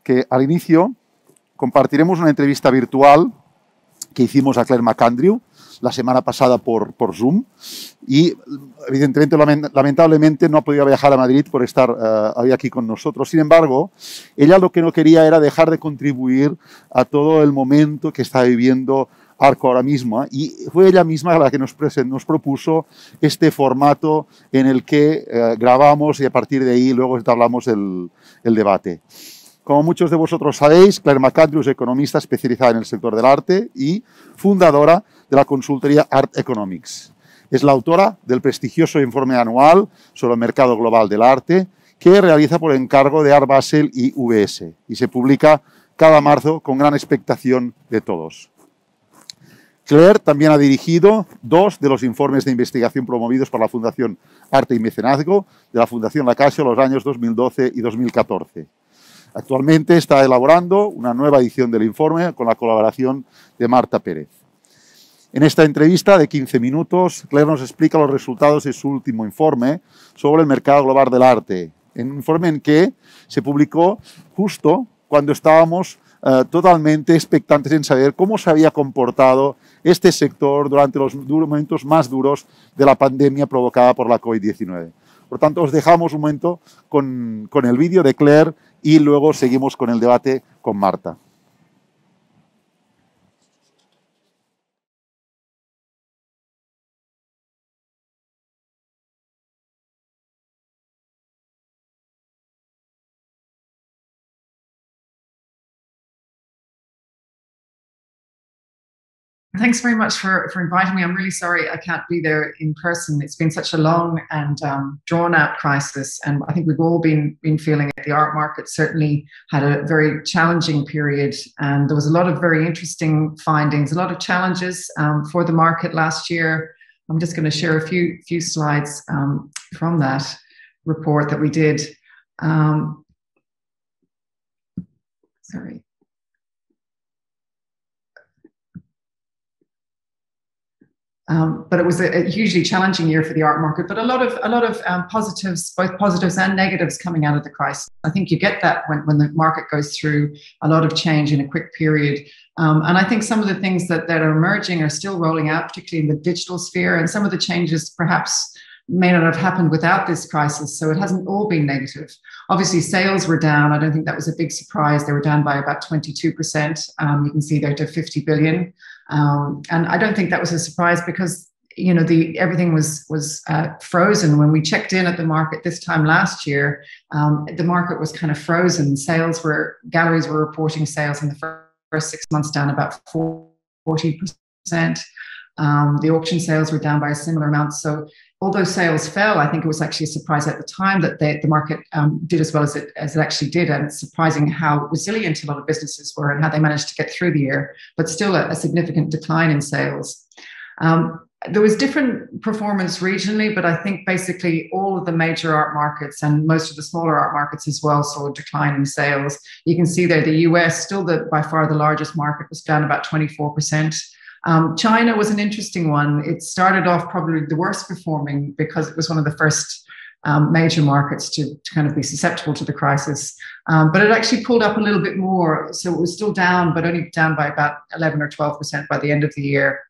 que al inicio compartiremos una entrevista virtual que hicimos a Clare McAndrew la semana pasada por Zoom y evidentemente lamentablemente no ha podido viajar a Madrid por estar hoy aquí con nosotros. Sin embargo, ella lo que no quería era dejar de contribuir a todo el momento que está viviendo ARCO ahora mismo, y fue ella misma la que nos propuso este formato en el que grabamos y a partir de ahí luego entablamos el debate. Como muchos de vosotros sabéis, Clare McAndrew es economista especializada en el sector del arte y fundadora de la consultoría Art Economics. Es la autora del prestigioso informe anual sobre el mercado global del arte que realiza por encargo de Art Basel y VS y se publica cada marzo con gran expectación de todos. Clare también ha dirigido 2 de los informes de investigación promovidos por la Fundación Arte y Mecenazgo de la Fundación La Caixa en los años 2012 y 2014. Actualmente está elaborando una nueva edición del informe con la colaboración de Marta, Pérez. En esta entrevista de 15 minutos, Clare nos explica los resultados de su último informe sobre el mercado global del arte, un informe en que se publicó justo cuando estábamos totalmente expectantes en saber cómo se había comportado este sector durante los momentos más duros de la pandemia provocada por la COVID-19. Por tanto, os dejamos un momento con el vídeo de Clare y luego seguimos con el debate con Marta. Thanks very much for inviting me. I'm really sorry I can't be there in person. It's been such a long and drawn-out crisis, and I think we've all been feeling it. The art market certainly had a very challenging period, and there was a lot of very interesting findings, a lot of challenges for the market last year. I'm just going to share a few slides from that report that we did. Sorry. But it was a hugely challenging year for the art market, but a lot of positives, both positives and negatives coming out of the crisis. I think you get that when the market goes through a lot of change in a quick period. And I think some of the things that are emerging are still rolling out, particularly in the digital sphere, and some of the changes perhaps may not have happened without this crisis. So it hasn't all been negative. Obviously, sales were down. I don't think that was a big surprise. They were down by about 22%. You can see they're to 50 billion. And I don't think that was a surprise because, you know, everything was frozen. When we checked in at the market this time last year, the market was kind of frozen. Galleries were reporting sales in the first 6 months down about 40%. The auction sales were down by a similar amount. So although sales fell, I think it was actually a surprise at the time that the market did as well as it actually did. And it's surprising how resilient a lot of businesses were and how they managed to get through the year, but still a significant decline in sales. There was different performance regionally, but I think basically all of the major art markets and most of the smaller art markets as well saw a decline in sales. You can see there the US, still by far the largest market, was down about 24%. China was an interesting one. It started off probably the worst performing because it was one of the first major markets to kind of be susceptible to the crisis. But it actually pulled up a little bit more. So it was still down, but only down by about 11 or 12% by the end of the year.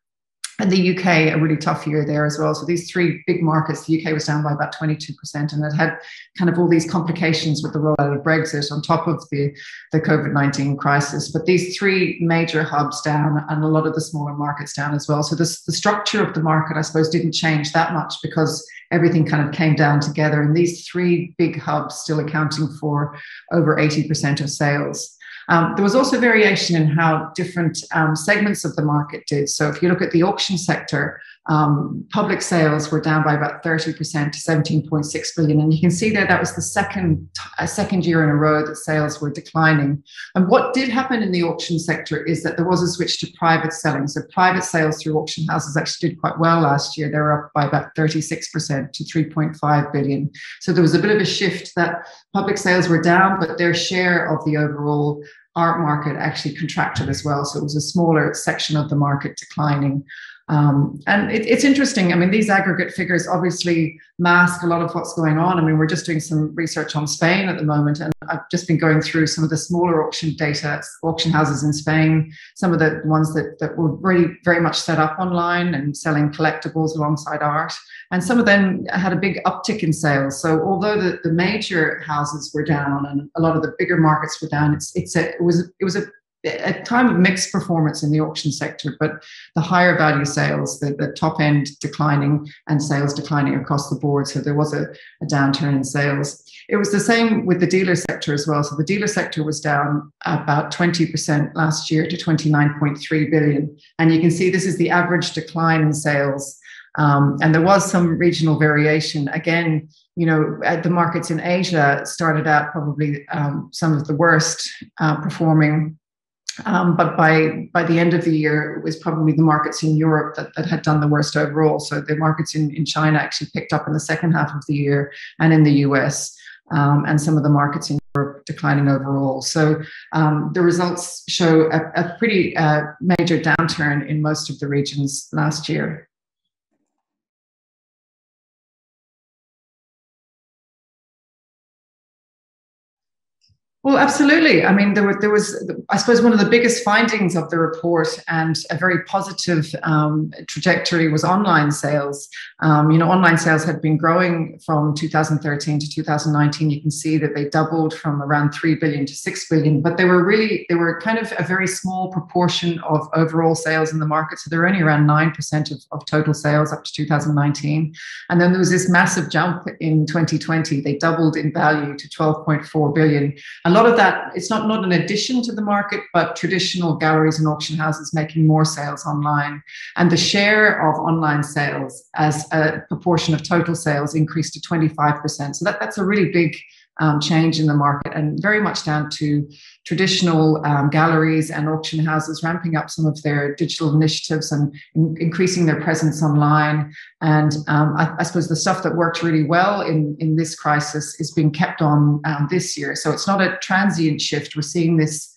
And the UK, a really tough year there as well. So these 3 big markets, the UK was down by about 22%, and it had kind of all these complications with the rollout of Brexit on top of the COVID-19 crisis. But these 3 major hubs down and a lot of the smaller markets down as well. So the structure of the market, I suppose, didn't change that much because everything kind of came down together. And these 3 big hubs still accounting for over 80% of sales. There was also variation in how different segments of the market did. So if you look at the auction sector, public sales were down by about 30% to 17.6 billion. And you can see there that was the second year in a row that sales were declining. And what did happen in the auction sector is that there was a switch to private selling. So private sales through auction houses actually did quite well last year. They were up by about 36% to 3.5 billion. So there was a bit of a shift that public sales were down, but their share of the overall art market actually contracted as well. So it was a smaller section of the market declining. And it's interesting. I mean, these aggregate figures obviously mask a lot of what's going on. I mean, we're just doing some research on Spain at the moment, and I've just been going through some of the smaller auction data, auction houses in Spain, some of the ones that were really very much set up online and selling collectibles alongside art. And some of them had a big uptick in sales. So although the major houses were down and a lot of the bigger markets were down, it was a time of mixed performance in the auction sector, but the higher value sales, the top end declining and sales declining across the board. So there was a downturn in sales. It was the same with the dealer sector as well. So the dealer sector was down about 20% last year to 29.3 billion. And you can see this is the average decline in sales. And there was some regional variation. Again, you know, the markets in Asia started out probably some of the worst performing. But by the end of the year, it was probably the markets in Europe that had done the worst overall. So the markets in China actually picked up in the second half of the year, and in the US, and some of the markets in Europe declining overall. So the results show a pretty major downturn in most of the regions last year. Well, absolutely. I mean, there was, I suppose, one of the biggest findings of the report, and a very positive trajectory, was online sales. You know, online sales had been growing from 2013 to 2019. You can see that they doubled from around 3 billion to 6 billion, but they were kind of a very small proportion of overall sales in the market. So they're only around 9% of total sales up to 2019. And then there was this massive jump in 2020. They doubled in value to 12.4 billion. A lot of that, it's not an addition to the market, but traditional galleries and auction houses making more sales online. And the share of online sales as a proportion of total sales increased to 25%. So that's a really big change in the market, and very much down to traditional galleries and auction houses ramping up some of their digital initiatives and increasing their presence online. And I suppose the stuff that worked really well in this crisis is being kept on this year. So it's not a transient shift. We're seeing this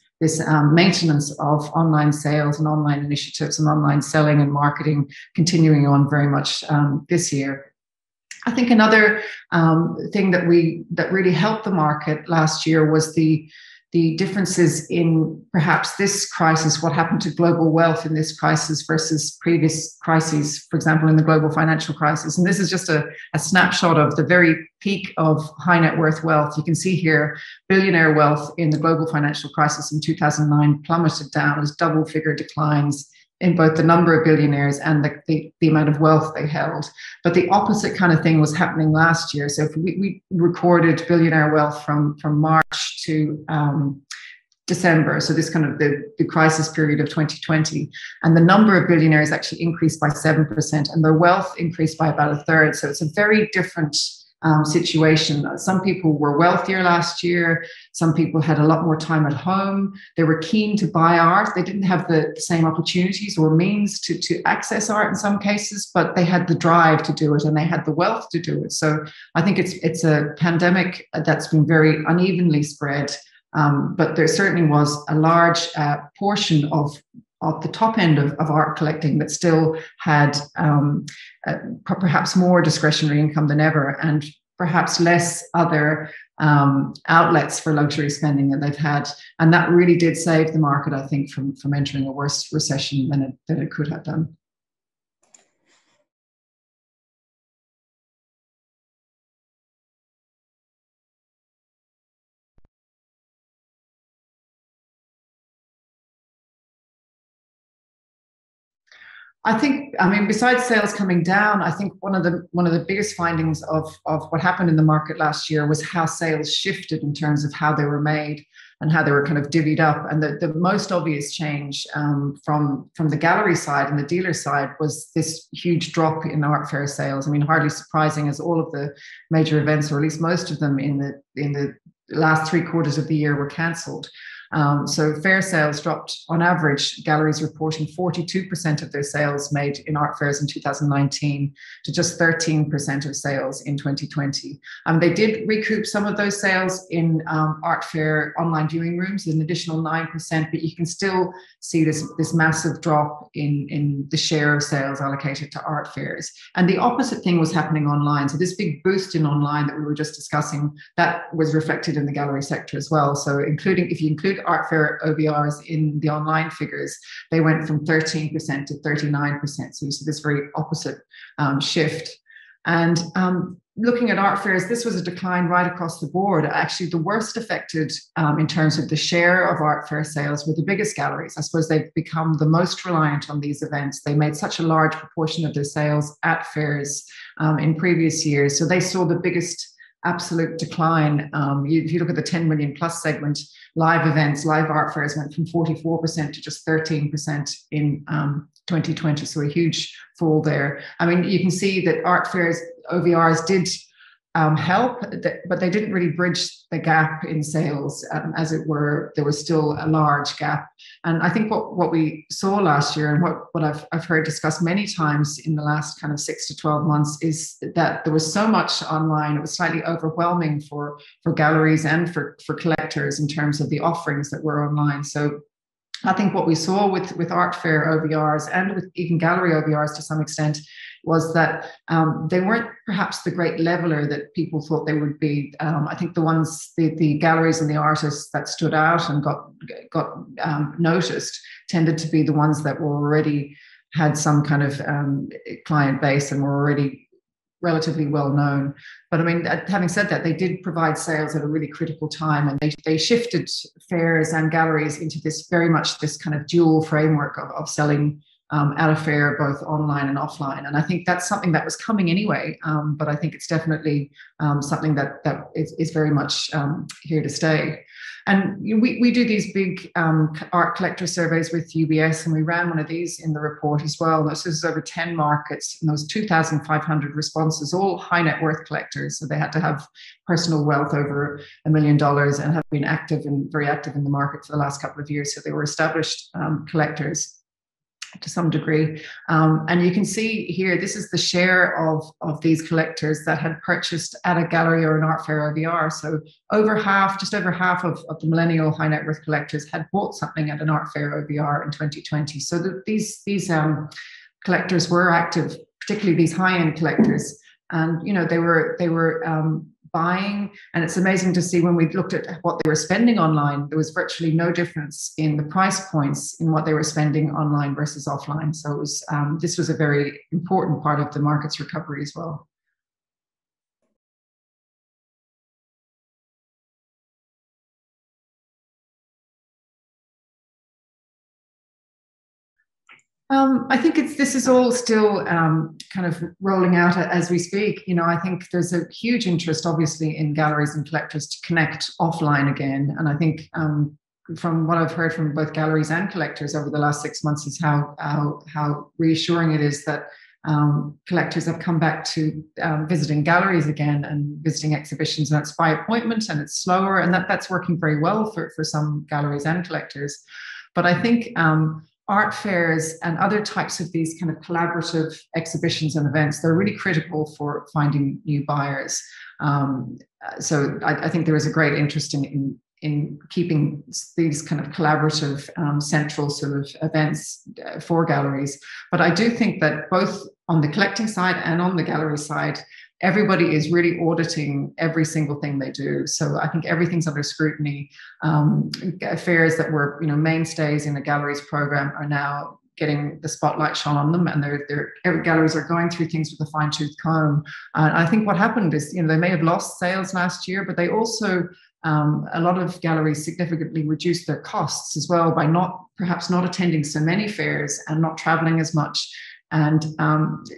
maintenance of online sales and online initiatives and online selling and marketing continuing on very much this year. I think another thing that really helped the market last year was the differences in perhaps this crisis, what happened to global wealth in this crisis versus previous crises, for example, in the global financial crisis. And this is just a snapshot of the very peak of high net worth wealth. You can see here, billionaire wealth in the global financial crisis in 2009 plummeted down as double figure declines in both the number of billionaires and the amount of wealth they held. But the opposite kind of thing was happening last year. So if we recorded billionaire wealth from March to December, so this kind of the crisis period of 2020, and the number of billionaires actually increased by 7%, and their wealth increased by about a third. So it's a very different situation. Some people were wealthier last year. Some people had a lot more time at home. They were keen to buy art. They didn't have the same opportunities or means to access art in some cases, but they had the drive to do it, and they had the wealth to do it. So I think it's a pandemic that's been very unevenly spread, but there certainly was a large portion of the top end of art collecting that still had perhaps more discretionary income than ever, and perhaps less other outlets for luxury spending than they've had. And that really did save the market, I think, from entering a worse recession than it could have done. I mean, besides sales coming down, I think one of the biggest findings of what happened in the market last year was how sales shifted in terms of how they were made and how they were kind of divvied up. And the most obvious change from the gallery side and the dealer side was this huge drop in art fair sales. I mean, hardly surprising, as all of the major events, or at least most of them in the last 3 quarters of the year, were cancelled. So fair sales dropped on average, galleries reporting 42% of their sales made in art fairs in 2019 to just 13% of sales in 2020. They did recoup some of those sales in art fair online viewing rooms, an additional 9%, but you can still see this massive drop in the share of sales allocated to art fairs. And the opposite thing was happening online. So this big boost in online that we were just discussing, that was reflected in the gallery sector as well. So if you include art fair OBRs in the online figures, they went from 13% to 39%. So you see this very opposite shift. And looking at art fairs, this was a decline right across the board. Actually, the worst affected in terms of the share of art fair sales were the biggest galleries. I suppose they've become the most reliant on these events. They made such a large proportion of their sales at fairs in previous years. So they saw the biggest absolute decline. If you look at the 10 million plus segment, live events, live art fairs went from 44% to just 13% in 2020. So a huge fall there. I mean, you can see that art fairs, OVRs did help, but they didn't really bridge the gap in sales, as it were. There was still a large gap. And I think what we saw last year, and what I've heard discussed many times in the last kind of 6 to 12 months, is that there was so much online. It was slightly overwhelming for galleries and for collectors in terms of the offerings that were online. So I think what we saw with art fair OVRs and with even gallery OVRs to some extent was that they weren't perhaps the great leveler that people thought they would be. I think the galleries and the artists that stood out and got noticed tended to be the ones that were already had some kind of client base and were already relatively well known. But I mean, having said that, they did provide sales at a really critical time, and they shifted fairs and galleries into this very much this kind of dual framework of selling at a fair, both online and offline. And I think that's something that was coming anyway, but I think it's definitely something that is very much here to stay. And we do these big art collector surveys with UBS, and we ran one of these in the report as well. This is over 10 markets, and those 2,500 responses, all high net worth collectors. So they had to have personal wealth over $1 million and have been active and very active in the market for the last couple of years. So they were established collectors to some degree. And you can see here, this is the share of these collectors that had purchased at a gallery or an art fair OVR. So just over half of the millennial high net worth collectors had bought something at an art fair OVR in 2020. So these collectors were active, particularly these high-end collectors. And, they were buying, and it's amazing to see when we looked at what they were spending online, there was virtually no difference in the price points in what they were spending online versus offline. So it was, this was a very important part of the market's recovery as well. I think this is all still kind of rolling out as we speak. I think there's a huge interest, obviously, in galleries and collectors to connect offline again. And I think from what I've heard from both galleries and collectors over the last 6 months is how reassuring it is that collectors have come back to visiting galleries again and visiting exhibitions. And it's by appointment, and it's slower, and that's working very well for some galleries and collectors. But I think art fairs and other types of these kind of collaborative exhibitions and events, they're really critical for finding new buyers. So I think there is a great interest in keeping these kind of collaborative central sort of events for galleries. But I do think that both on the collecting side and on the gallery side, everybody is really auditing every single thing they do. So I think everything's under scrutiny. Fairs that were, mainstays in a galleries program are now getting the spotlight shone on them, and every galleries are going through things with a fine-tooth comb. I think what happened is, they may have lost sales last year, but they also, a lot of galleries significantly reduced their costs as well by perhaps not attending so many fairs and not traveling as much. And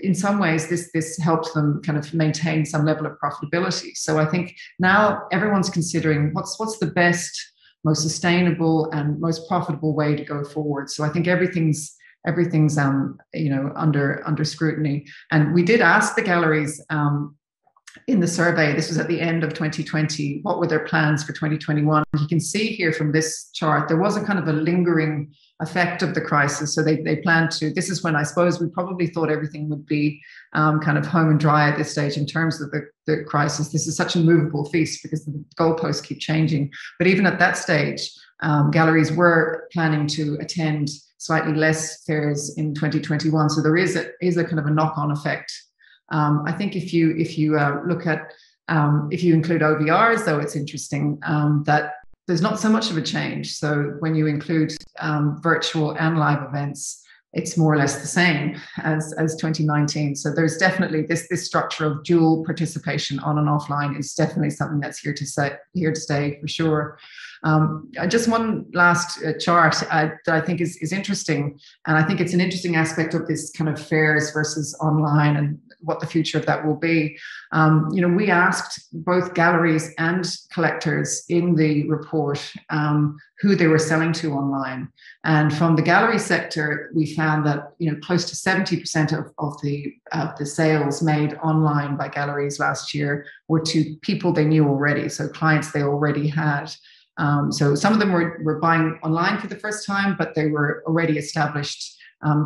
in some ways, this helps them kind of maintain some level of profitability. So I think now everyone's considering what's the best, most sustainable and most profitable way to go forward. So I think everything's under scrutiny. And we did ask the galleries in the survey, this was at the end of 2020, what were their plans for 2021? You can see here from this chart, there was a kind of a lingering effect of the crisis. So they planned to, this is when I suppose we probably thought everything would be kind of home and dry at this stage in terms of the crisis. This is such a movable feast because the goalposts keep changing. But even at that stage, galleries were planning to attend slightly less fairs in 2021. So there is a kind of a knock-on effect. I think if you look at, if you include OVRs, though, it's interesting that there's not so much of a change. So when you include virtual and live events, it's more or less the same as 2019. So there's definitely this structure of dual participation on and offline is definitely something that's here to stay for sure. Just one last chart that I think is interesting, and I think it's an interesting aspect of this kind of fairs versus online and what the future of that will be. We asked both galleries and collectors in the report who they were selling to online. And from the gallery sector, we found that close to 70% of the sales made online by galleries last year were to people they knew already, so clients they already had. So some of them were buying online for the first time, but they were already established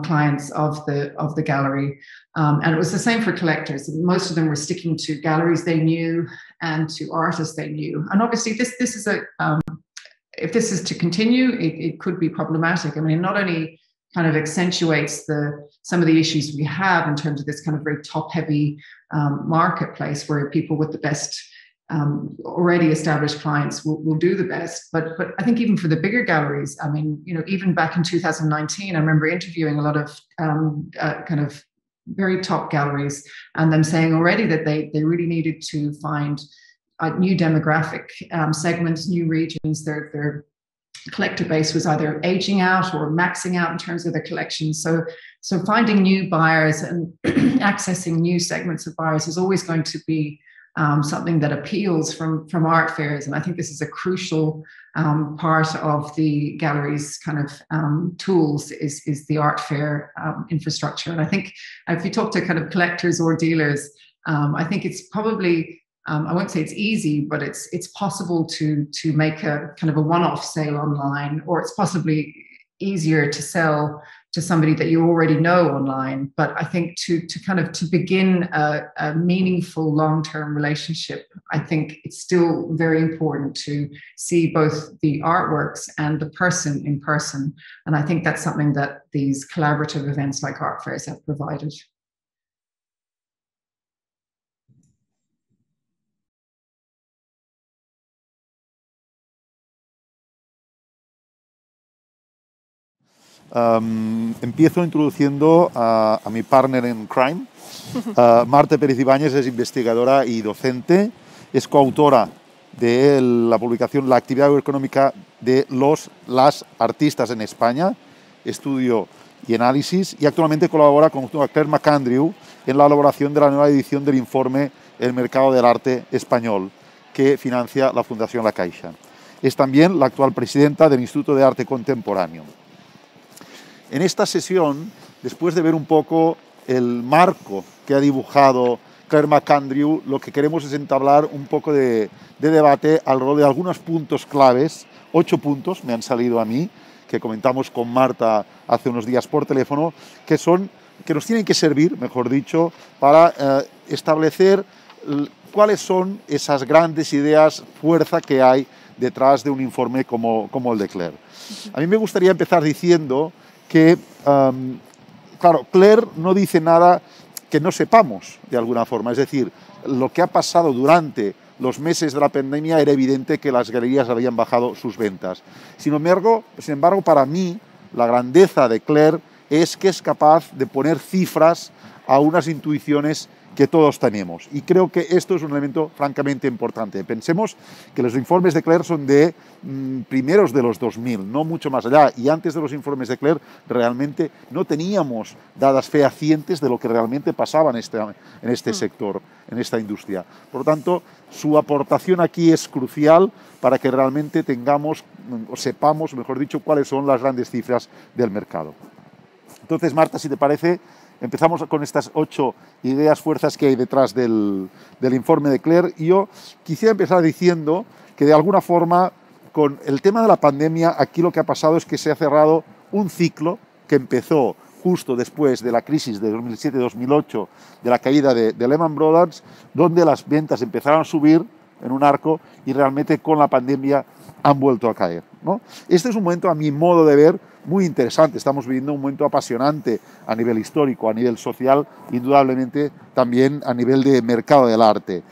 clients of the gallery. And it was the same for collectors. Most of them were sticking to galleries they knew and to artists they knew. And obviously this is if this is to continue, it could be problematic. I mean, it not only kind of accentuates some of the issues we have in terms of this kind of very top-heavy marketplace where people with the best already established clients will do the best. But I think even for the bigger galleries, I mean, even back in 2019, I remember interviewing a lot of kind of very top galleries and them saying already that they really needed to find new demographic segments, new regions. Their collector base was either aging out or maxing out in terms of their collections. So finding new buyers and accessing new segments of buyers is always going to be something that appeals from art fairs. And I think this is a crucial part of the gallery's kind of tools is the art fair infrastructure. And I think if you talk to kind of collectors or dealers, I think it's probably, I won't say it's easy, but it's possible to make a kind of a one-off sale online, or it's possibly easier to sell to somebody that you already know online. But I think to begin a meaningful long-term relationship, I think it's still very important to see both the artworks and the person in person. And I think that's something that these collaborative events like art fairs have provided. Empiezo introduciendo a mi partner en crime. Marta Pérez Ibáñez es investigadora y docente, es coautora de la publicación La actividad económica de las artistas en España, estudio y análisis, y actualmente colabora con Clare McAndrew en la elaboración de la nueva edición del informe El mercado del arte español, que financia la Fundación La Caixa. Es también la actual presidenta del Instituto de Arte Contemporáneo. En esta sesión, después de ver un poco el marco que ha dibujado Clare McAndrew, lo que queremos es entablar un poco de debate alrededor de algunos puntos claves, 8 puntos me han salido a mí, que comentamos con Marta hace unos días por teléfono, que nos tienen que servir, mejor dicho, para establecer cuáles son esas grandes ideas, fuerza que hay detrás de un informe como el de Clare. A mí me gustaría empezar diciendo que, claro, Clare no dice nada que no sepamos de alguna forma. Es decir, lo que ha pasado durante los meses de la pandemia era evidente que las galerías habían bajado sus ventas. Sin embargo, para mí, la grandeza de Clare es que es capaz de poner cifras a unas intuiciones que todos tenemos. Y creo que esto es un elemento francamente importante. Pensemos que los informes de Clare son de primeros de los 2000, no mucho más allá. Y antes de los informes de Clare realmente no teníamos dadas fehacientes de lo que realmente pasaba en este sector, en esta industria. Por lo tanto, su aportación aquí es crucial para que realmente tengamos, o sepamos, mejor dicho, cuáles son las grandes cifras del mercado. Entonces, Marta, si te parece, empezamos con estas 8 ideas, fuerzas que hay detrás del informe de Clare. Y yo quisiera empezar diciendo que de alguna forma, con el tema de la pandemia, aquí lo que ha pasado es que se ha cerrado un ciclo que empezó justo después de la crisis de 2007-2008, de la caída de Lehman Brothers, donde las ventas empezaron a subir en un arco y realmente con la pandemia han vuelto a caer, ¿no? Este es un momento, a mi modo de ver, muy interesante. Estamos viviendo un momento apasionante a nivel histórico, a nivel social, indudablemente también a nivel de mercado del arte.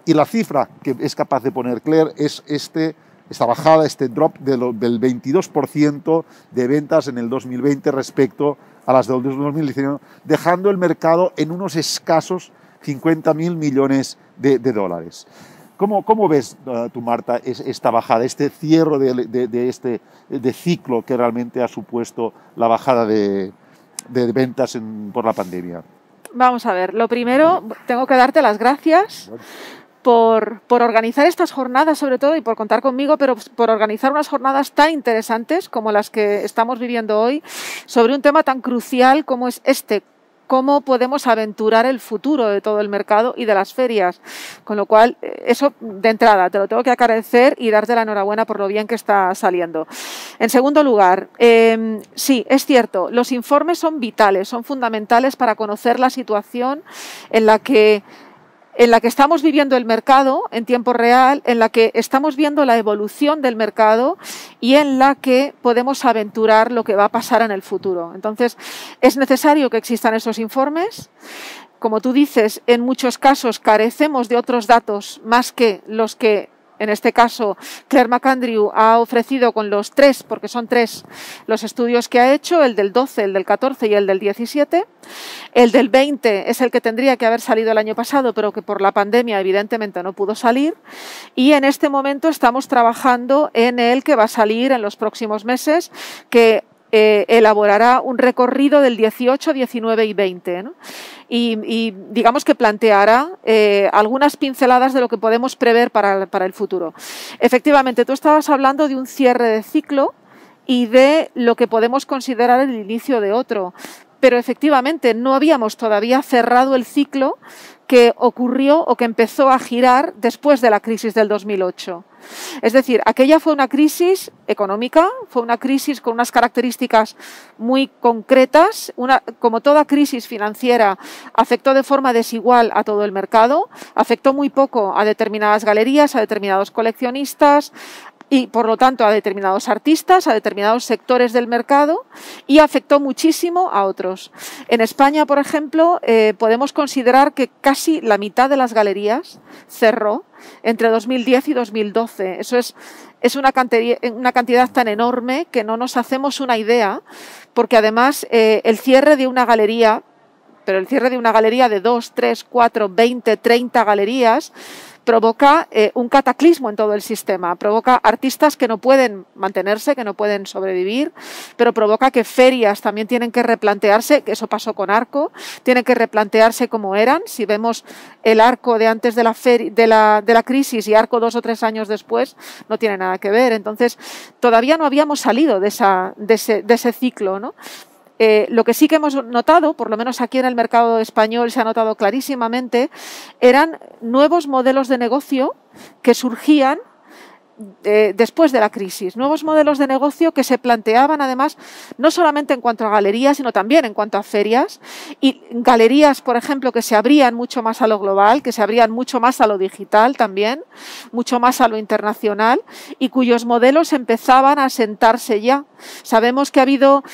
Y la cifra que es capaz de poner Clare es esta bajada, este drop del 22% de ventas en el 2020 respecto a las del 2019, dejando el mercado en unos escasos 50.000 millones de dólares. ¿Cómo ves tú, Marta, esta bajada, este cierre de ciclo que realmente ha supuesto la bajada de ventas por la pandemia? Vamos a ver, lo primero, tengo que darte las gracias por organizar estas jornadas, sobre todo, y por contar conmigo, pero por organizar unas jornadas tan interesantes como las que estamos viviendo hoy, sobre un tema tan crucial como es cómo podemos aventurar el futuro de todo el mercado y de las ferias. Con lo cual, eso de entrada, te lo tengo que agradecer y darte la enhorabuena por lo bien que está saliendo. En segundo lugar, sí, es cierto, los informes son vitales, son fundamentales para conocer la situación en la que estamos viviendo el mercado en tiempo real, en la que estamos viendo la evolución del mercado y en la que podemos aventurar lo que va a pasar en el futuro. Entonces, es necesario que existan esos informes. Como tú dices, en muchos casos carecemos de otros datos más que los que, en este caso, Clare McAndrew ha ofrecido con los 3, porque son 3 los estudios que ha hecho, el del 12, el del 14 y el del 17. El del 20 es el que tendría que haber salido el año pasado, pero que por la pandemia evidentemente no pudo salir. Y en este momento estamos trabajando en el que va a salir en los próximos meses, que elaborará un recorrido del 18, 19 y 20, ¿no? Y digamos que planteará algunas pinceladas de lo que podemos prever para el futuro. Efectivamente, tú estabas hablando de un cierre de ciclo y de lo que podemos considerar el inicio de otro, pero efectivamente no habíamos todavía cerrado el ciclo que ocurrió o que empezó a girar después de la crisis del 2008. Es decir, aquella fue una crisis económica, fue una crisis con unas características muy concretas. Como toda crisis financiera, afectó de forma desigual a todo el mercado, afectó muy poco a determinadas galerías, a determinados coleccionistas, y por lo tanto a determinados artistas, a determinados sectores del mercado, y afectó muchísimo a otros. En España, por ejemplo, podemos considerar que casi la mitad de las galerías cerró entre 2010 y 2012. Eso es una cantidad tan enorme que no nos hacemos una idea, porque además el cierre de una galería, pero el cierre de una galería de 2, 3, 4, 20, 30 galerías, provoca un cataclismo en todo el sistema, provoca artistas que no pueden mantenerse, que no pueden sobrevivir, pero provoca que ferias también tienen que replantearse, que eso pasó con Arco, tienen que replantearse cómo eran. Si vemos el Arco de antes de la crisis y Arco 2 o 3 años después, no tiene nada que ver. Entonces, todavía no habíamos salido de ese ciclo, ¿no? Lo que sí que hemos notado, por lo menos aquí en el mercado español se ha notado clarísimamente, eran nuevos modelos de negocio que surgían después de la crisis, nuevos modelos de negocio que se planteaban además no solamente en cuanto a galerías, sino también en cuanto a ferias, y galerías, por ejemplo, que se abrían mucho más a lo global, que se abrían mucho más a lo digital también, mucho más a lo internacional, y cuyos modelos empezaban a sentarse ya. Sabemos que ha habido,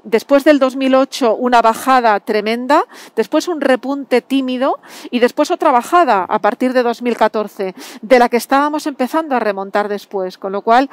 después del 2008, una bajada tremenda, después un repunte tímido y después otra bajada a partir de 2014, de la que estábamos empezando a remontar después, con lo cual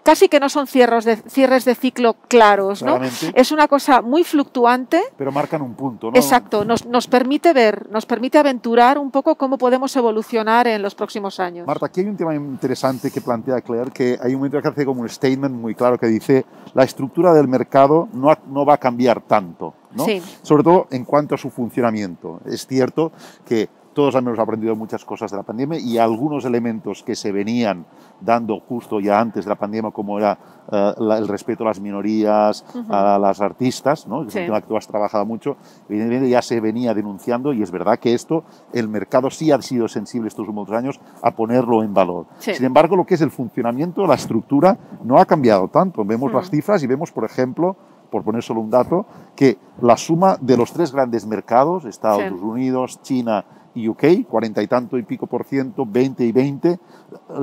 casi que no son cierres de ciclo claros, ¿no? Es una cosa muy fluctuante. Pero marcan un punto, ¿no? Exacto, nos permite ver, nos permite aventurar un poco cómo podemos evolucionar en los próximos años. Marta, aquí hay un tema interesante que plantea Clare, que hay un momento que hace como un statement muy claro que dice la estructura del mercado no va a cambiar tanto, ¿no? Sí. Sobre todo en cuanto a su funcionamiento. Es cierto que todos hemos aprendido muchas cosas de la pandemia y algunos elementos que se venían dando justo ya antes de la pandemia, como era el respeto a las minorías, a las artistas, ¿no? Es un tema que tú has trabajado mucho, evidentemente ya se venía denunciando y es verdad que esto, el mercado sí ha sido sensible estos últimos años a ponerlo en valor. Sí. Sin embargo, lo que es el funcionamiento, la estructura, no ha cambiado tanto. Vemos las cifras y vemos, por ejemplo, por poner solo un dato, que la suma de los 3 grandes mercados, Estados Unidos, China y UK, 40 y tanto y pico por ciento, 20 y 20,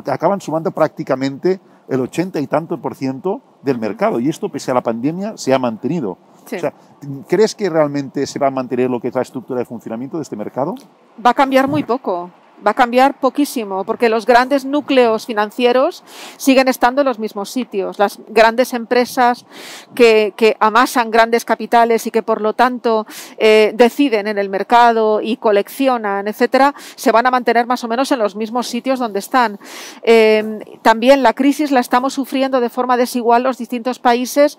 acaban sumando prácticamente el 80 y tanto por ciento del mercado. Y esto, pese a la pandemia, se ha mantenido. Sí. O sea, ¿crees que realmente se va a mantener lo que es la estructura de funcionamiento de este mercado? Va a cambiar muy poco. Va a cambiar poquísimo, porque los grandes núcleos financieros siguen estando en los mismos sitios. Las grandes empresas que amasan grandes capitales y que, por lo tanto, deciden en el mercado y coleccionan, etcétera, se van a mantener más o menos en los mismos sitios donde están. También la crisis la estamos sufriendo de forma desigual los distintos países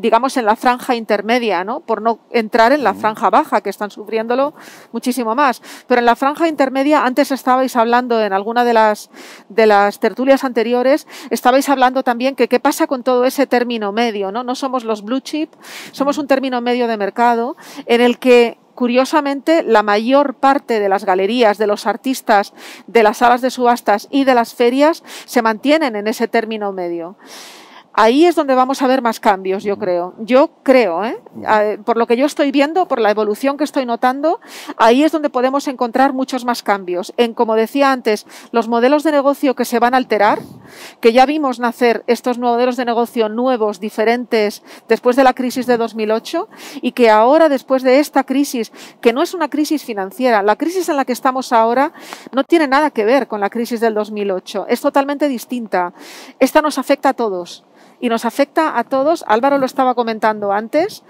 digamos, en la franja intermedia, ¿no? Por no entrar en la franja baja, que están sufriéndolo muchísimo más. Pero en la franja intermedia, antes estabais hablando en alguna de las tertulias anteriores, estabais hablando también que qué pasa con todo ese término medio, ¿no? No somos los blue chip, somos un término medio de mercado en el que, curiosamente, la mayor parte de las galerías, de los artistas, de las salas de subastas y de las ferias se mantienen en ese término medio. Ahí es donde vamos a ver más cambios, yo creo. Por lo que yo estoy viendo, por la evolución que estoy notando, ahí es donde podemos encontrar muchos más cambios. Como decía antes, los modelos de negocio que se van a alterar, que ya vimos nacer estos modelos de negocio nuevos, diferentes, después de la crisis de 2008, y que ahora, después de esta crisis, que no es una crisis financiera, la crisis en la que estamos ahora no tiene nada que ver con la crisis del 2008, es totalmente distinta. Esta nos afecta a todos. Y nos afecta a todos, Álvaro lo estaba comentando antes,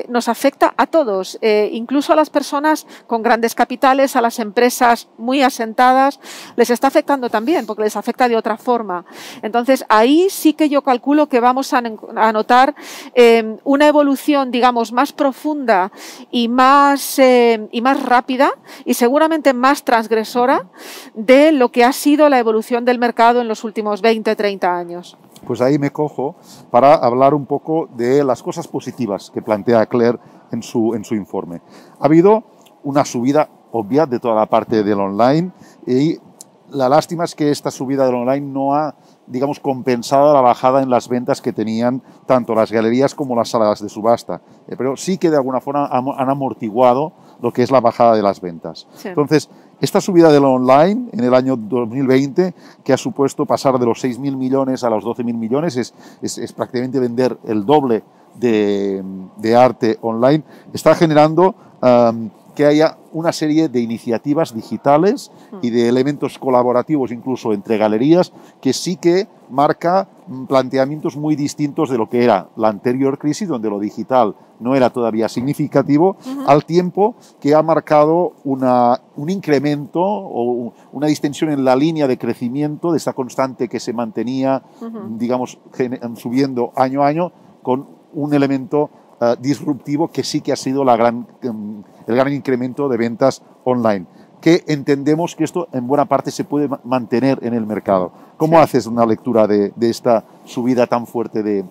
nos afecta a todos, incluso a las personas con grandes capitales, a las empresas muy asentadas, les está afectando también, porque les afecta de otra forma. Entonces, ahí sí que yo calculo que vamos a notar una evolución, digamos, más profunda y más rápida y seguramente más transgresora de lo que ha sido la evolución del mercado en los últimos 20, 30 años. Pues ahí me cojo para hablar un poco de las cosas positivas que plantea Clare en su informe. Ha habido una subida obvia de toda la parte del online y la lástima es que esta subida del online no ha, digamos, compensado la bajada en las ventas que tenían tanto las galerías como las salas de subasta. Pero sí que de alguna forma han amortiguado lo que es la bajada de las ventas. Sí. Entonces, esta subida del online en el año 2020, que ha supuesto pasar de los 6.000 millones a los 12.000 millones, es prácticamente vender el doble de arte online, está generando que haya una serie de iniciativas digitales y de elementos colaborativos incluso entre galerías que sí que marca planteamientos muy distintos de lo que era la anterior crisis, donde lo digital no era todavía significativo, al tiempo que ha marcado un incremento o una distensión en la línea de crecimiento de esta constante que se mantenía, digamos, subiendo año a año, con un elemento disruptivo que sí que ha sido el gran incremento de ventas online, que entendemos que esto en buena parte se puede mantener en el mercado. ¿Cómo haces una lectura de esta subida tan fuerte del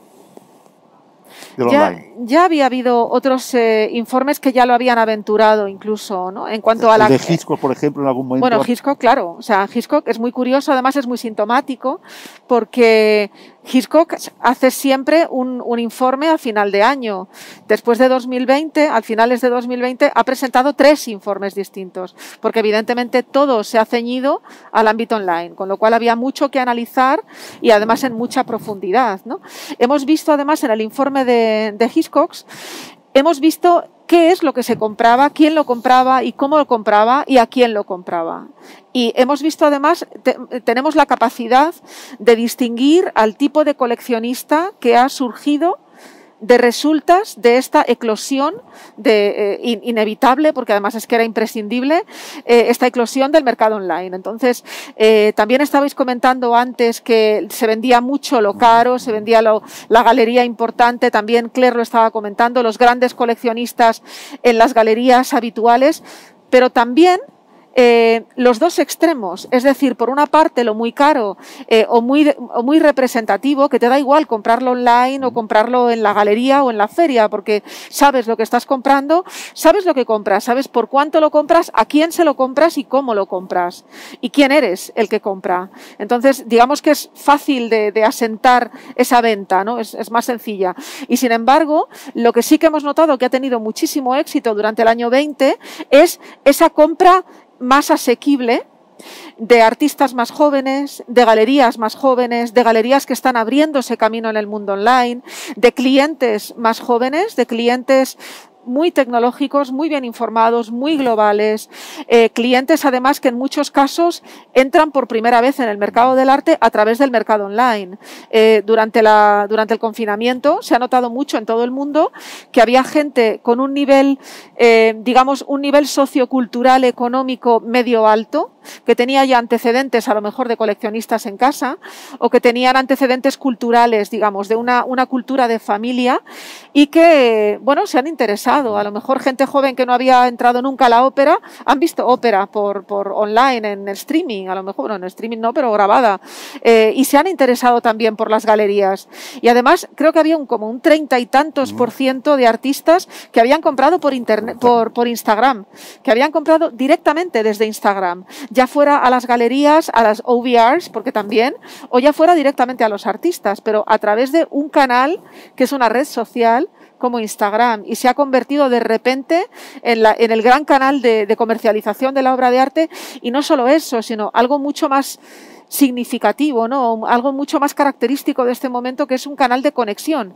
online? Ya había habido otros informes que ya lo habían aventurado incluso, ¿no? En cuanto a el de Hitchcock, por ejemplo, en algún momento. Bueno, Hitchcock, claro. O sea, Hitchcock es muy curioso, además es muy sintomático, porque Hitchcock hace siempre un informe a final de año. Después de 2020, a finales de 2020, ha presentado 3 informes distintos, porque evidentemente todo se ha ceñido al ámbito online, con lo cual había mucho que analizar y además en mucha profundidad, ¿no? Hemos visto además en el informe de Hitchcock, hemos visto qué es lo que se compraba, quién lo compraba y cómo lo compraba y a quién lo compraba. Y hemos visto además, tenemos la capacidad de distinguir al tipo de coleccionista que ha surgido de resultas de esta eclosión inevitable, porque además es que era imprescindible, esta eclosión del mercado online. Entonces, también estabais comentando antes que se vendía mucho lo caro, se vendía la galería importante, también Clare lo estaba comentando, los grandes coleccionistas en las galerías habituales, pero también los dos extremos, es decir, por una parte lo muy caro o muy representativo, que te da igual comprarlo online o comprarlo en la galería o en la feria, porque sabes lo que estás comprando, sabes lo que compras, sabes por cuánto lo compras, a quién se lo compras y cómo lo compras y quién eres el que compra. Entonces, digamos que es fácil de asentar esa venta, ¿no? Es más sencilla. Y sin embargo, lo que sí que hemos notado que ha tenido muchísimo éxito durante el año 20 es esa compra más asequible de artistas más jóvenes, de galerías más jóvenes, de galerías que están abriéndose camino en el mundo online, de clientes más jóvenes, de clientes muy tecnológicos, muy bien informados, muy globales, clientes además que en muchos casos entran por primera vez en el mercado del arte a través del mercado online. Durante el confinamiento se ha notado mucho en todo el mundo que había gente con un nivel, digamos, un nivel sociocultural, económico medio alto, que tenía ya antecedentes a lo mejor de coleccionistas en casa o que tenían antecedentes culturales, digamos, de una cultura de familia y que, bueno, se han interesado. A lo mejor gente joven que no había entrado nunca a la ópera, han visto ópera por online, en streaming, a lo mejor, bueno, en streaming no, pero grabada, y se han interesado también por las galerías. Y además creo que había como un 30 y tantos % de artistas que habían comprado por internet, por Instagram, que habían comprado directamente desde Instagram, ya fuera a las galerías, a las OVRs, porque también, o ya fuera directamente a los artistas, pero a través de un canal que es una red social como Instagram, y se ha convertido de repente en el gran canal de comercialización de la obra de arte, y no solo eso, sino algo mucho más significativo, ¿no? Algo mucho más característico de este momento, que es un canal de conexión,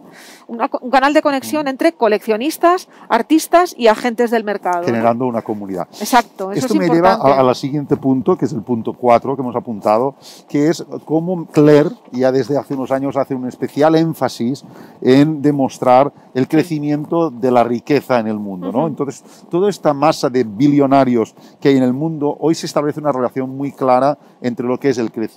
un canal de conexión entre coleccionistas, artistas y agentes del mercado, generando, ¿no?, una comunidad. Exacto. Esto me lleva al siguiente punto, que es el punto 4 que hemos apuntado, que es cómo Clare ya desde hace unos años hace un especial énfasis en demostrar el crecimiento de la riqueza en el mundo, ¿no? Entonces, toda esta masa de billonarios que hay en el mundo, hoy se establece una relación muy clara entre lo que es el crecimiento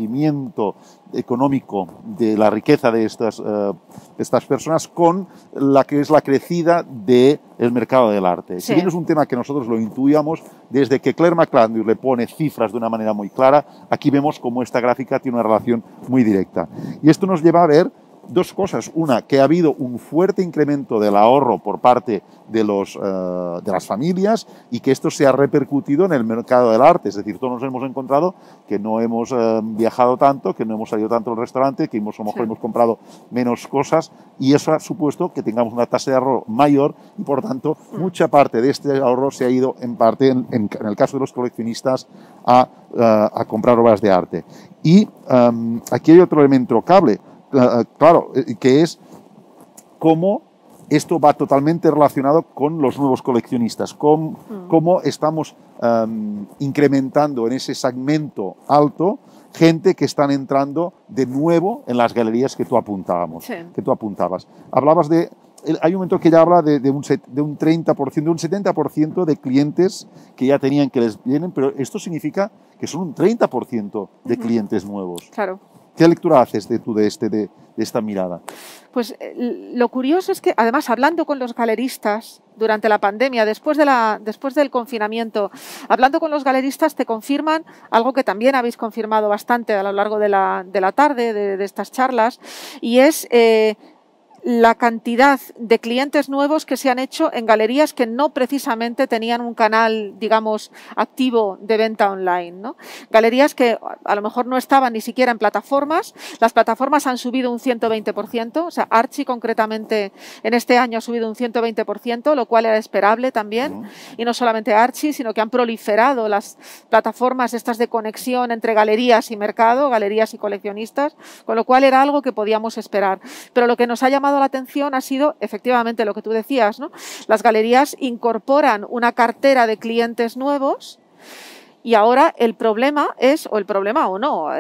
económico de la riqueza de estas personas con la que es la crecida del mercado del arte. Sí. Si bien es un tema que nosotros lo intuíamos, desde que Clare McAndrew le pone cifras de una manera muy clara, aquí vemos cómo esta gráfica tiene una relación muy directa. Y esto nos lleva a ver dos cosas. Una, que ha habido un fuerte incremento del ahorro por parte de las familias y que esto se ha repercutido en el mercado del arte. Es decir, todos nos hemos encontrado que no hemos viajado tanto, que no hemos salido tanto al restaurante, que a lo mejor hemos comprado menos cosas, y eso ha supuesto que tengamos una tasa de ahorro mayor y, por tanto, mucha parte de este ahorro se ha ido en parte, en el caso de los coleccionistas, a comprar obras de arte. Y aquí hay otro elemento clave, claro, que es cómo esto va totalmente relacionado con los nuevos coleccionistas, cómo estamos incrementando en ese segmento alto gente que están entrando de nuevo en las galerías que tú apuntabas. Hablabas de... Hay un momento que ya habla de un 30%, de un 70% de clientes que ya tenían, que les vienen, pero esto significa que son un 30% de clientes nuevos. Claro. ¿Qué lectura haces tú de esta mirada? Pues lo curioso es que, además, hablando con los galeristas durante la pandemia, después del confinamiento, hablando con los galeristas, te confirman algo que también habéis confirmado bastante a lo largo de la tarde, de estas charlas, y es la cantidad de clientes nuevos que se han hecho en galerías que no precisamente tenían un canal, digamos, activo de venta online, ¿no? Galerías que a lo mejor no estaban ni siquiera en plataformas. Las plataformas han subido un 120%, o sea, Archie concretamente en este año ha subido un 120%, lo cual era esperable también. Y no solamente Archie, sino que han proliferado las plataformas estas de conexión entre galerías y mercado, galerías y coleccionistas, con lo cual era algo que podíamos esperar. Pero lo que nos ha llamado la atención ha sido efectivamente lo que tú decías, ¿no? Las galerías incorporan una cartera de clientes nuevos y ahora el problema es, o el problema o no,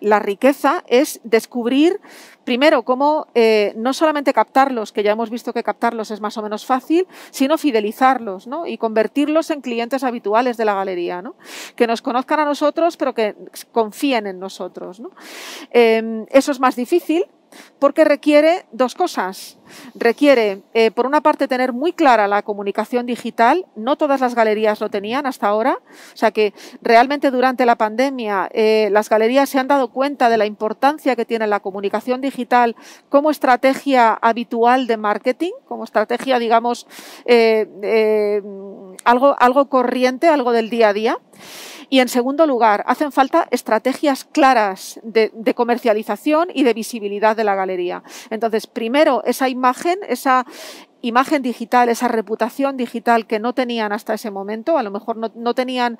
la riqueza es descubrir primero cómo no solamente captarlos, que ya hemos visto que captarlos es más o menos fácil, sino fidelizarlos, ¿no? Y convertirlos en clientes habituales de la galería, ¿no? Que nos conozcan a nosotros, pero que confíen en nosotros, ¿no? Eso es más difícil, porque requiere dos cosas. requiere, por una parte, tener muy clara la comunicación digital. No todas las galerías lo tenían hasta ahora. O sea que realmente durante la pandemia las galerías se han dado cuenta de la importancia que tiene la comunicación digital como estrategia habitual de marketing, como estrategia, digamos, algo corriente, algo del día a día. Y en segundo lugar, hacen falta estrategias claras de comercialización y de visibilidad de la galería. Entonces, primero, esa imagen digital, esa reputación digital que no tenían hasta ese momento, a lo mejor no tenían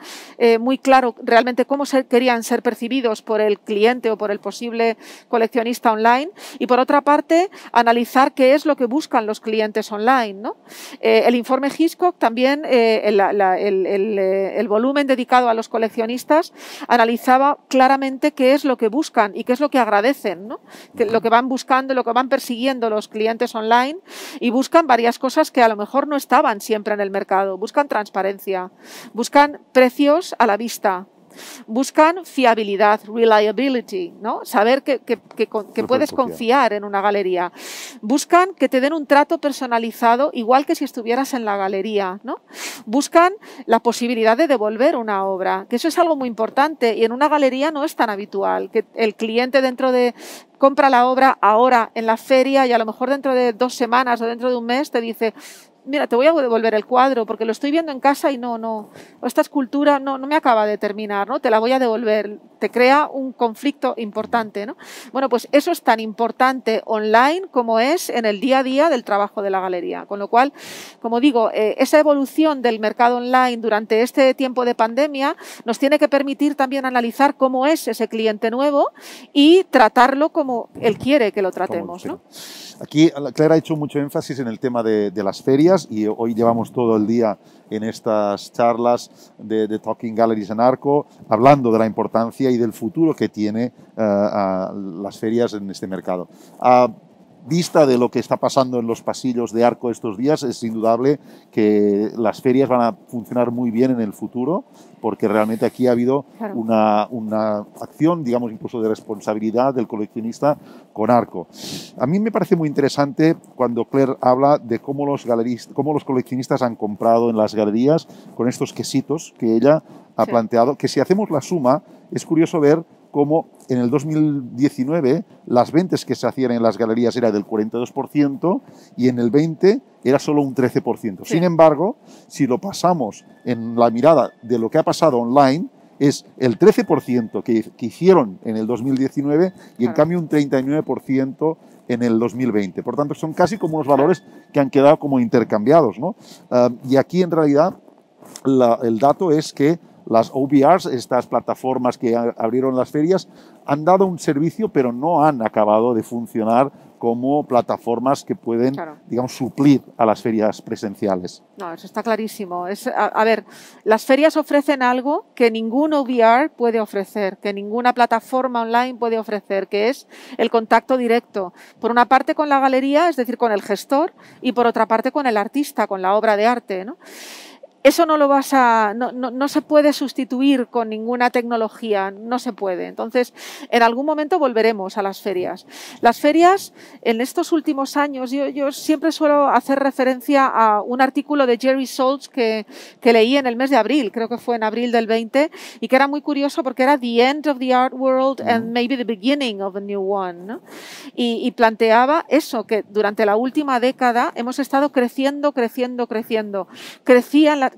muy claro realmente cómo querían ser percibidos por el cliente o por el posible coleccionista online, y por otra parte, analizar qué es lo que buscan los clientes online, ¿no? El informe Hitchcock también, el volumen dedicado a los coleccionistas, analizaba claramente qué es lo que buscan y qué es lo que agradecen, ¿no? Lo que van buscando, lo que van persiguiendo los clientes online, y buscan varias cosas que a lo mejor no estaban siempre en el mercado. Buscan transparencia, buscan precios a la vista, buscan fiabilidad, reliability, ¿no? Saber que puedes confiar en una galería. Buscan que te den un trato personalizado igual que si estuvieras en la galería, ¿no? Buscan la posibilidad de devolver una obra, que eso es algo muy importante y en una galería no es tan habitual, que el cliente compra la obra ahora en la feria y a lo mejor dentro de 2 semanas o dentro de un mes te dice: mira, te voy a devolver el cuadro porque lo estoy viendo en casa y esta escultura no me acaba de terminar, ¿no? Te la voy a devolver. Te crea un conflicto importante, ¿no? Bueno, pues eso es tan importante online como es en el día a día del trabajo de la galería. Con lo cual, como digo, esa evolución del mercado online durante este tiempo de pandemia nos tiene que permitir también analizar cómo es ese cliente nuevo y tratarlo como él quiere que lo tratemos, ¿no? Aquí Clare ha hecho mucho énfasis en el tema de las ferias y hoy llevamos todo el día en estas charlas de Talking Galleries en Arco, hablando de la importancia y del futuro que tiene las ferias en este mercado. A vista de lo que está pasando en los pasillos de Arco estos días, es indudable que las ferias van a funcionar muy bien en el futuro, porque realmente aquí ha habido una acción, digamos, incluso de responsabilidad del coleccionista con Arco. A mí me parece muy interesante cuando Clare habla de cómo los coleccionistas han comprado en las galerías con estos quesitos que ella ha planteado, que si hacemos la suma, es curioso ver cómo en el 2019 las ventas que se hacían en las galerías era del 42% y en el 20 era solo un 13%. Sí. Sin embargo, si lo pasamos en la mirada de lo que ha pasado online, es el 13% que hicieron en el 2019 y en cambio un 39% en el 2020. Por tanto, son casi como unos valores que han quedado como intercambiados, ¿no? Y aquí en realidad el dato es que las OBRs, estas plataformas que abrieron las ferias, han dado un servicio, pero no han acabado de funcionar como plataformas que pueden, digamos, suplir a las ferias presenciales. No, eso está clarísimo. A ver, las ferias ofrecen algo que ningún OBR puede ofrecer, que ninguna plataforma online puede ofrecer, que es el contacto directo. Por una parte con la galería, es decir, con el gestor, y por otra parte con el artista, con la obra de arte, ¿no? Eso no se puede sustituir con ninguna tecnología, no se puede. Entonces, en algún momento volveremos a las ferias. Las ferias, en estos últimos años, yo siempre suelo hacer referencia a un artículo de Jerry Saltz que leí en el mes de abril, creo que fue en abril del 20, y que era muy curioso porque era The End of the Art World and maybe the Beginning of a New One, ¿no? Y planteaba eso, que durante la última década hemos estado creciendo. Crecían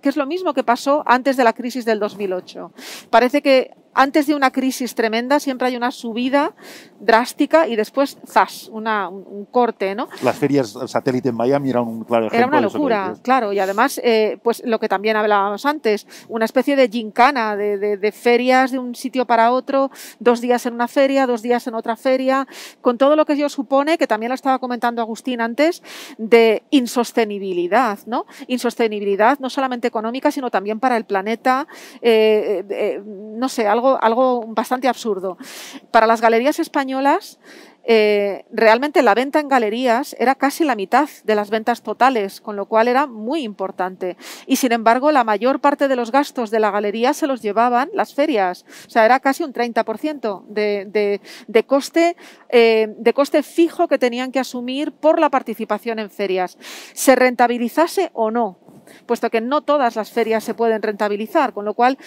que es lo mismo que pasó antes de la crisis del 2008. Parece que antes de una crisis tremenda siempre hay una subida drástica y después, ¡zas!, un corte, ¿no? Las ferias satélite en Miami eran un claro ejemplo. Era una locura, claro, y además, pues lo que también hablábamos antes, una especie de gincana, de ferias de un sitio para otro, 2 días en una feria, 2 días en otra feria, con todo lo que ello supone, que también lo estaba comentando Agustín antes, de insostenibilidad, ¿no? Insostenibilidad no solamente económica, sino también para el planeta, no sé, algo bastante absurdo. Para las galerías españolas, realmente la venta en galerías era casi la mitad de las ventas totales, con lo cual era muy importante. Y sin embargo, la mayor parte de los gastos de la galería se los llevaban las ferias. O sea, era casi un 30% de coste fijo que tenían que asumir por la participación en ferias. Se rentabilizase o no, puesto que no todas las ferias se pueden rentabilizar, con lo cual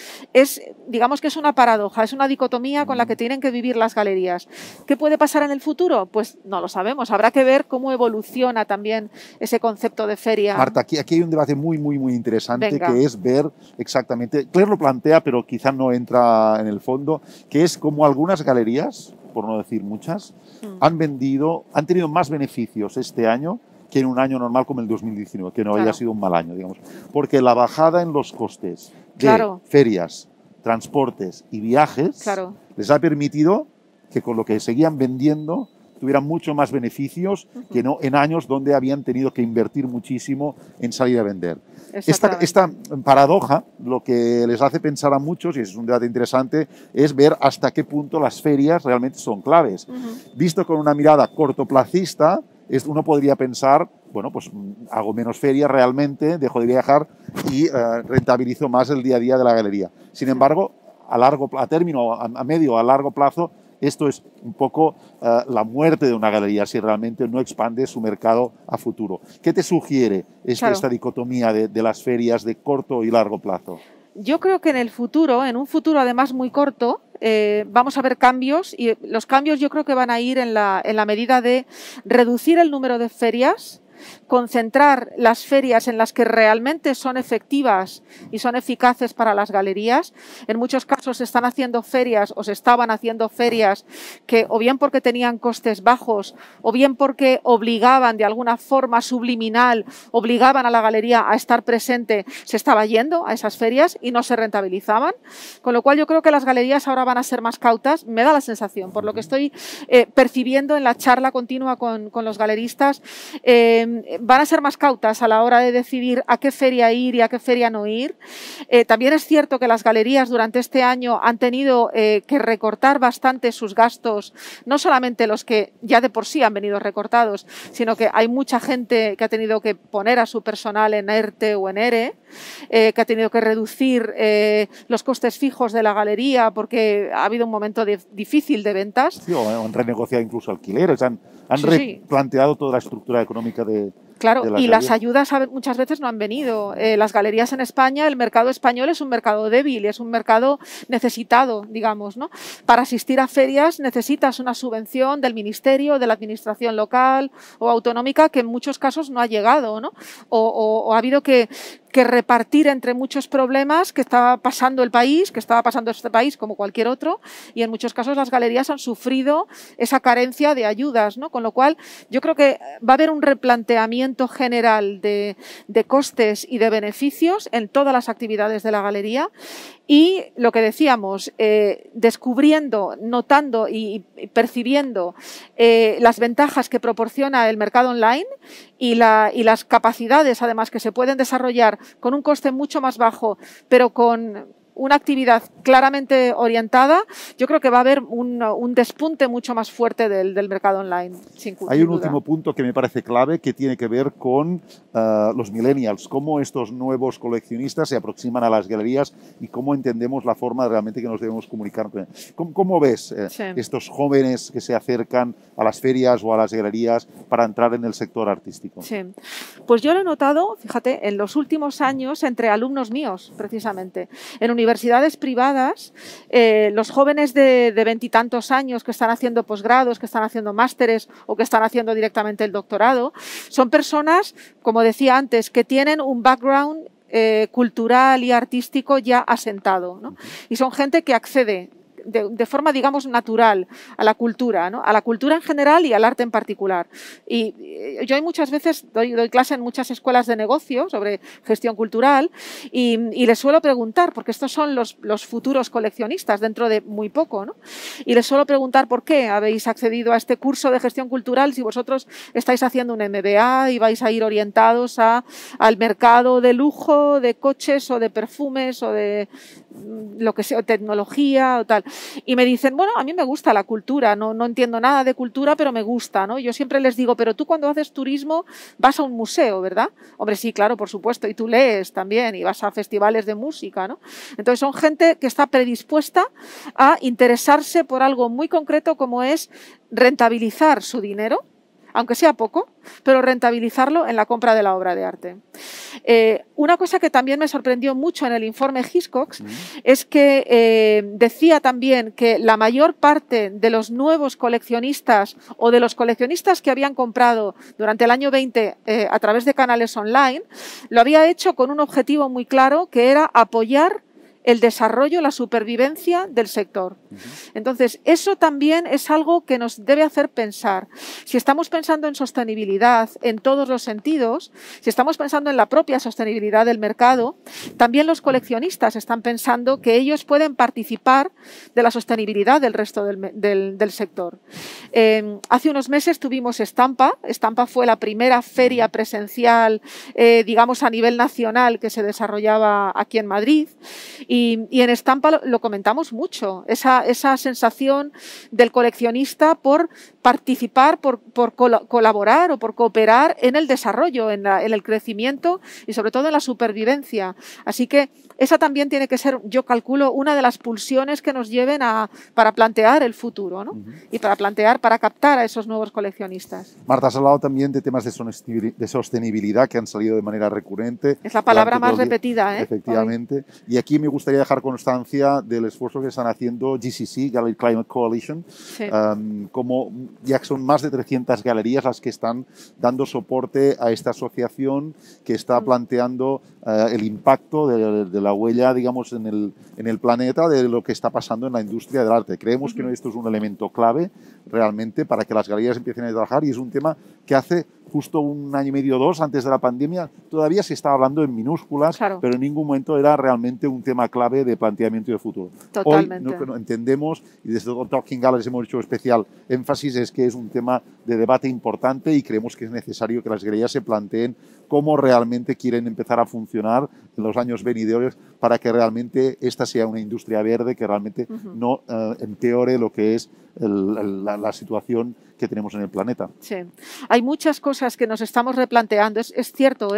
digamos que es una paradoja, es una dicotomía con la que tienen que vivir las galerías. ¿Qué puede pasar en el futuro? Pues no lo sabemos, habrá que ver cómo evoluciona también ese concepto de feria. Marta, aquí hay un debate muy interesante. Venga. Que es ver exactamente, Clare lo plantea, pero quizá no entra en el fondo, que es como algunas galerías, por no decir muchas, han tenido más beneficios este año que en un año normal como el 2019, que no haya sido un mal año, digamos. Porque la bajada en los costes de ferias, transportes y viajes les ha permitido que con lo que seguían vendiendo tuvieran mucho más beneficios que no en años donde habían tenido que invertir muchísimo en salir a vender. Esta paradoja lo que les hace pensar a muchos, y es un debate interesante, es ver hasta qué punto las ferias realmente son claves. Visto con una mirada cortoplacista, uno podría pensar, bueno, pues hago menos ferias realmente, dejo de viajar y rentabilizo más el día a día de la galería. Sin embargo, a medio o a largo plazo, esto es un poco la muerte de una galería si realmente no expande su mercado a futuro. ¿Qué te sugiere esta dicotomía de las ferias de corto y largo plazo? Yo creo que en un futuro además muy corto, vamos a ver cambios, y los cambios yo creo que van a ir en la medida de reducir el número de ferias, concentrar las ferias en las que realmente son efectivas y son eficaces para las galerías. En muchos casos se están haciendo ferias o se estaban haciendo ferias que o bien porque tenían costes bajos o bien porque obligaban de alguna forma subliminal, obligaban a la galería a estar presente, se estaba yendo a esas ferias y no se rentabilizaban. Con lo cual yo creo que las galerías ahora van a ser más cautas, me da la sensación, por lo que estoy percibiendo en la charla continua con los galeristas, van a ser más cautas a la hora de decidir a qué feria ir y a qué feria no ir. También es cierto que las galerías durante este año han tenido que recortar bastante sus gastos, no solamente los que ya de por sí han venido recortados, sino que hay mucha gente que ha tenido que poner a su personal en arte o en ERE, que ha tenido que reducir los costes fijos de la galería porque ha habido un momento difícil de ventas. Sí, o han renegociado incluso alquileres, han replanteado toda la estructura económica de Claro, y las ayudas muchas veces no han venido. Las galerías en España, el mercado español es un mercado débil, es un mercado necesitado, digamos, ¿no? Para asistir a ferias necesitas una subvención del ministerio, de la administración local o autonómica que en muchos casos no ha llegado, ¿no? O ha habido que repartir entre muchos problemas que estaba pasando el país, que estaba pasando este país como cualquier otro, y en muchos casos las galerías han sufrido esa carencia de ayudas, ¿no? Con lo cual yo creo que va a haber un replanteamiento general de costes y de beneficios en todas las actividades de la galería. Y lo que decíamos, descubriendo, notando y percibiendo las ventajas que proporciona el mercado online y las capacidades, además, que se pueden desarrollar con un coste mucho más bajo, pero con una actividad claramente orientada, yo creo que va a haber un despunte mucho más fuerte del mercado online. Hay un último punto que me parece clave que tiene que ver con los millennials, cómo estos nuevos coleccionistas se aproximan a las galerías y cómo entendemos la forma realmente que nos debemos comunicar con ellos. ¿Cómo ves estos jóvenes que se acercan a las ferias o a las galerías para entrar en el sector artístico? Sí, pues yo lo he notado, fíjate, en los últimos años entre alumnos míos, precisamente. En universidades privadas, los jóvenes de 20 y tantos años que están haciendo posgrados, que están haciendo másteres o que están haciendo directamente el doctorado, son personas, como decía antes, que tienen un background cultural y artístico ya asentado, ¿no? Y son gente que accede de forma, digamos, natural a la cultura, ¿no? A la cultura en general y al arte en particular. Y yo hay muchas veces doy clase en muchas escuelas de negocio sobre gestión cultural y les suelo preguntar, porque estos son los futuros coleccionistas dentro de muy poco, ¿no? Y les suelo preguntar por qué habéis accedido a este curso de gestión cultural si vosotros estáis haciendo un MBA y vais a ir orientados al mercado de lujo, de coches o de perfumes o de lo que sea, tecnología o tal. Y me dicen, bueno, a mí me gusta la cultura, no entiendo nada de cultura, pero me gusta, ¿no? Yo siempre les digo, pero tú cuando haces turismo vas a un museo, ¿verdad? Hombre, sí, claro, por supuesto, y tú lees también y vas a festivales de música, ¿no? Entonces son gente que está predispuesta a interesarse por algo muy concreto como es rentabilizar su dinero, aunque sea poco, pero rentabilizarlo en la compra de la obra de arte. Una cosa que también me sorprendió mucho en el informe Hiscox es que decía también que la mayor parte de los nuevos coleccionistas o de los coleccionistas que habían comprado durante el año 20 a través de canales online, lo había hecho con un objetivo muy claro, que era apoyar el desarrollo, la supervivencia del sector. Entonces, eso también es algo que nos debe hacer pensar. Si estamos pensando en sostenibilidad en todos los sentidos, si estamos pensando en la propia sostenibilidad del mercado, también los coleccionistas están pensando que ellos pueden participar de la sostenibilidad del resto del sector. Hace unos meses tuvimos Estampa. Estampa fue la primera feria presencial, digamos, a nivel nacional que se desarrollaba aquí en Madrid. Y en Estampa lo comentamos mucho, esa sensación del coleccionista por participar, por colaborar o por cooperar en el desarrollo, en el crecimiento y sobre todo en la supervivencia. Así que esa también tiene que ser, yo calculo, una de las pulsiones que nos lleven para plantear el futuro, ¿no? Y para captar a esos nuevos coleccionistas. Marta, has hablado también de temas de sostenibilidad que han salido de manera recurrente. Es la palabra más repetida, Efectivamente. Hoy. Y aquí me gustaría dejar constancia del esfuerzo que están haciendo GCC, Gallery Climate Coalition, sí. Como ya son más de 300 galerías las que están dando soporte a esta asociación que está planteando el impacto de la huella, digamos, en el planeta de lo que está pasando en la industria del arte. Creemos que esto es un elemento clave realmente para que las galerías empiecen a trabajar, y es un tema que hace justo un año y medio, 2, antes de la pandemia, todavía se estaba hablando en minúsculas, claro, pero en ningún momento era realmente un tema clave de planteamiento de futuro. Totalmente. Hoy lo que entendemos, y desde Talking Galleries hemos hecho especial énfasis, es que es un tema de debate importante y creemos que es necesario que las galerías se planteen cómo realmente quieren empezar a funcionar en los años venideros para que realmente esta sea una industria verde que realmente no empeore lo que es la situación que tenemos en el planeta. Sí, hay muchas cosas que nos estamos replanteando. Es cierto,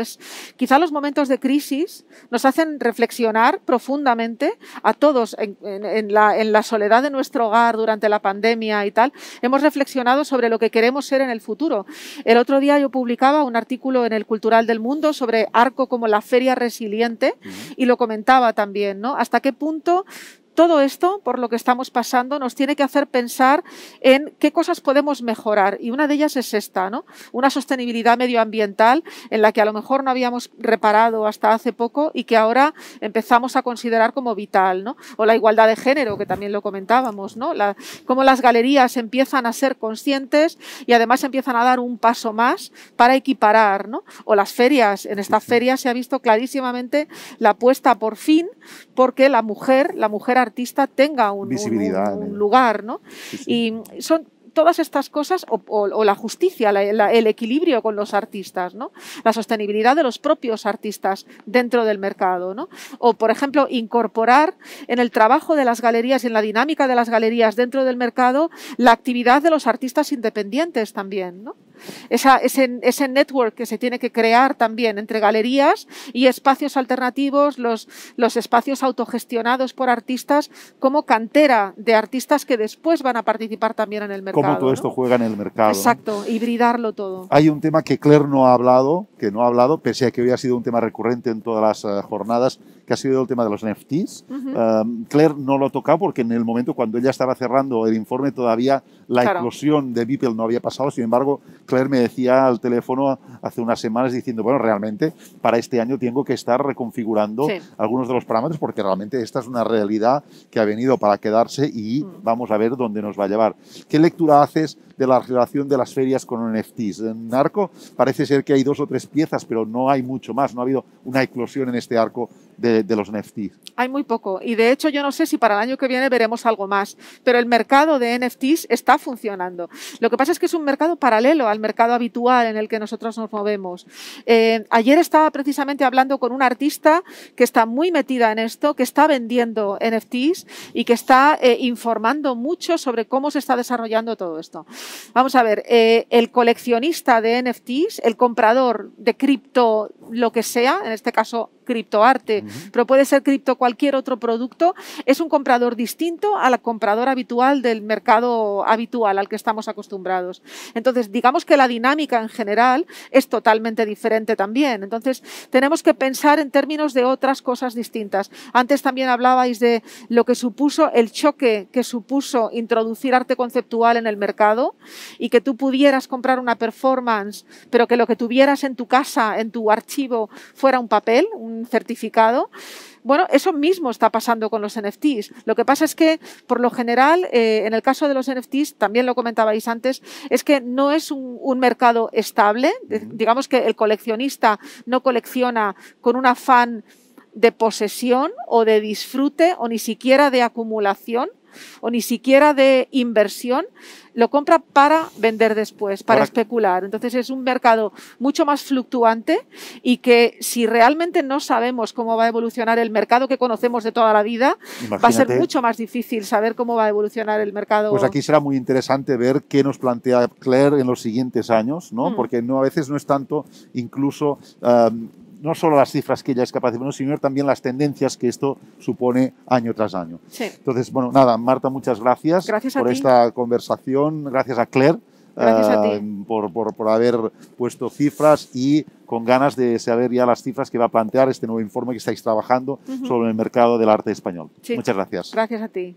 quizá los momentos de crisis nos hacen reflexionar profundamente a todos en la soledad de nuestro hogar durante la pandemia y tal. Hemos reflexionado sobre lo que queremos ser en el futuro. El otro día yo publicaba un artículo en el Cultural del Mundo sobre Arco como la feria resiliente y lo comentaba también, ¿no? Hasta qué punto todo esto, por lo que estamos pasando, nos tiene que hacer pensar en qué cosas podemos mejorar. Y una de ellas es esta, ¿no? Una sostenibilidad medioambiental en la que a lo mejor no habíamos reparado hasta hace poco y que ahora empezamos a considerar como vital, ¿no? O la igualdad de género, que también lo comentábamos, ¿no? Cómo las galerías empiezan a ser conscientes y además empiezan a dar un paso más para equiparar, ¿no? O las ferias. En esta feria se ha visto clarísimamente la apuesta por fin porque la mujer artista tenga un lugar, ¿no? Sí, sí. Y son todas estas cosas, o la justicia, el equilibrio con los artistas, ¿no? La sostenibilidad de los propios artistas dentro del mercado, ¿no? O, por ejemplo, incorporar en el trabajo de las galerías y en la dinámica de las galerías dentro del mercado la actividad de los artistas independientes también, ¿no? Ese network que se tiene que crear también entre galerías y espacios alternativos, los espacios autogestionados por artistas como cantera de artistas que después van a participar también en el mercado. Cómo todo esto juega en el mercado. Exacto, ¿no? Hibridarlo todo. Hay un tema que Clare no ha hablado, pese a que hoy ha sido un tema recurrente en todas las jornadas, que ha sido el tema de los NFTs. Clare no lo ha tocado porque en el momento cuando ella estaba cerrando el informe todavía la eclosión de Beeple no había pasado. Sin embargo, Clare me decía al teléfono hace unas semanas diciendo, bueno, realmente para este año tengo que estar reconfigurando algunos de los parámetros porque realmente esta es una realidad que ha venido para quedarse y vamos a ver dónde nos va a llevar. ¿Qué lectura haces de la relación de las ferias con NFTs? En Arco parece ser que hay 2 o 3 piezas, pero no hay mucho más. No ha habido una eclosión en este arco de los NFTs. Hay muy poco y de hecho yo no sé si para el año que viene veremos algo más, pero el mercado de NFTs está funcionando. Lo que pasa es que es un mercado paralelo al mercado habitual en el que nosotros nos movemos. Ayer estaba precisamente hablando con una artista que está muy metida en esto, que está vendiendo NFTs y que está informando mucho sobre cómo se está desarrollando todo esto. Vamos a ver, el coleccionista de NFTs, el comprador de cripto, lo que sea, en este caso criptoarte, pero puede ser cripto cualquier otro producto, es un comprador distinto al comprador habitual del mercado habitual al que estamos acostumbrados. Entonces, digamos que la dinámica en general es totalmente diferente también. Entonces, tenemos que pensar en términos de otras cosas distintas. Antes también hablabais de lo que supuso el choque que supuso introducir arte conceptual en el mercado y que tú pudieras comprar una performance, pero que lo que tuvieras en tu casa, en tu archivo, fuera un papel, un certificado. Bueno, eso mismo está pasando con los NFTs. Lo que pasa es que, por lo general, en el caso de los NFTs, también lo comentabais antes, es que no es un mercado estable. Digamos que el coleccionista no colecciona con un afán de posesión o de disfrute o ni siquiera de acumulación o ni siquiera de inversión, lo compra para vender después, para especular. Entonces es un mercado mucho más fluctuante y que si realmente no sabemos cómo va a evolucionar el mercado que conocemos de toda la vida, va a ser mucho más difícil saber cómo va a evolucionar el mercado. Pues aquí será muy interesante ver qué nos plantea Clare en los siguientes años, ¿no? Porque a veces no es tanto incluso... no solo las cifras que ella es capaz de ver, sino también las tendencias que esto supone año tras año. Sí. Entonces, bueno, nada, Marta, muchas gracias por esta conversación. Gracias a Clare por haber puesto cifras y con ganas de saber ya las cifras que va a plantear este nuevo informe que estáis trabajando sobre el mercado del arte español. Sí. Muchas gracias. Gracias a ti.